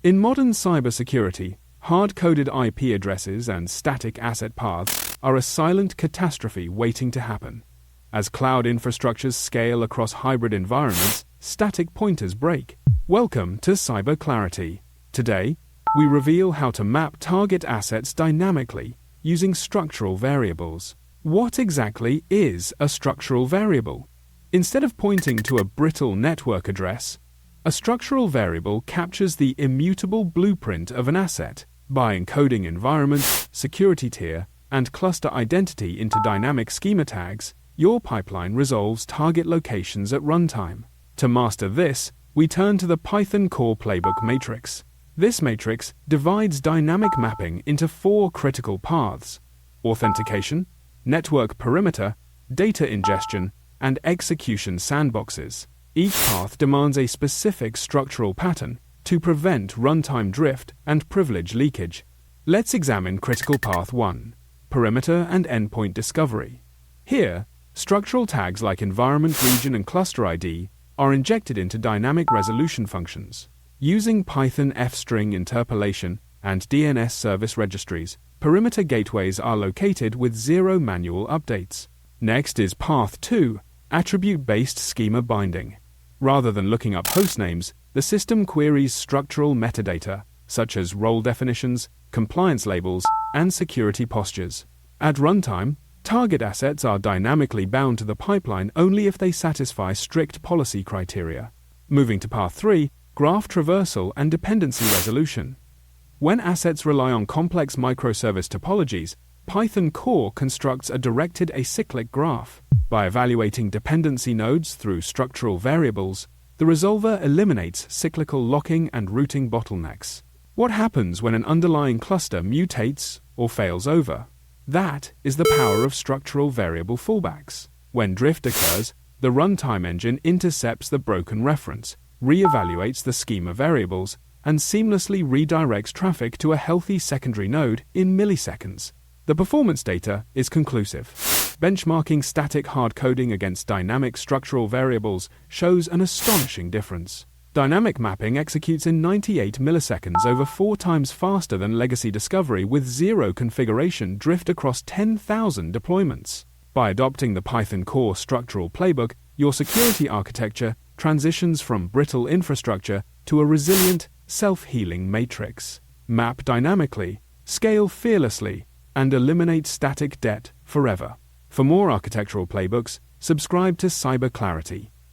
In modern cybersecurity, hard-coded IP addresses and static asset paths are a silent catastrophe waiting to happen. As cloud infrastructures scale across hybrid environments, static pointers break. Welcome to Cyber Clarity. Today, we reveal how to map target assets dynamically using structural variables. What exactly is a structural variable? Instead of pointing to a brittle network address, a structural variable captures the immutable blueprint of an asset. By encoding environment, security tier, and cluster identity into dynamic schema tags, your pipeline resolves target locations at runtime. To master this, we turn to the Python core Playbook matrix. This matrix divides dynamic mapping into 4 critical paths: authentication, network perimeter, data ingestion, and execution sandboxes. Each path demands a specific structural pattern to prevent runtime drift and privilege leakage. Let's examine critical path 1, perimeter and endpoint discovery. Here, structural tags like environment, region, and cluster ID are injected into dynamic resolution functions. Using Python f-string interpolation and DNS service registries, perimeter gateways are located with 0 manual updates. Next is path 2, attribute-based schema binding. Rather than looking up hostnames, the system queries structural metadata, such as role definitions, compliance labels, and security postures. At runtime, target assets are dynamically bound to the pipeline only if they satisfy strict policy criteria. Moving to path 3, graph traversal and dependency resolution. When assets rely on complex microservice topologies, Python core constructs a directed acyclic graph. By evaluating dependency nodes through structural variables, the resolver eliminates cyclical locking and routing bottlenecks. What happens when an underlying cluster mutates or fails over? That is the power of structural variable fallbacks. When drift occurs, the runtime engine intercepts the broken reference, re-evaluates the schema variables, and seamlessly redirects traffic to a healthy secondary node in milliseconds. The performance data is conclusive. Benchmarking static hard coding against dynamic structural variables shows an astonishing difference. Dynamic mapping executes in 98 milliseconds, over 4 times faster than legacy discovery, with 0 configuration drift across 10,000 deployments. By adopting the Python core structural playbook, your security architecture transitions from brittle infrastructure to a resilient, self-healing matrix. Map dynamically, scale fearlessly, and eliminate static debt forever. For more architectural playbooks, subscribe to Cyber Clarity.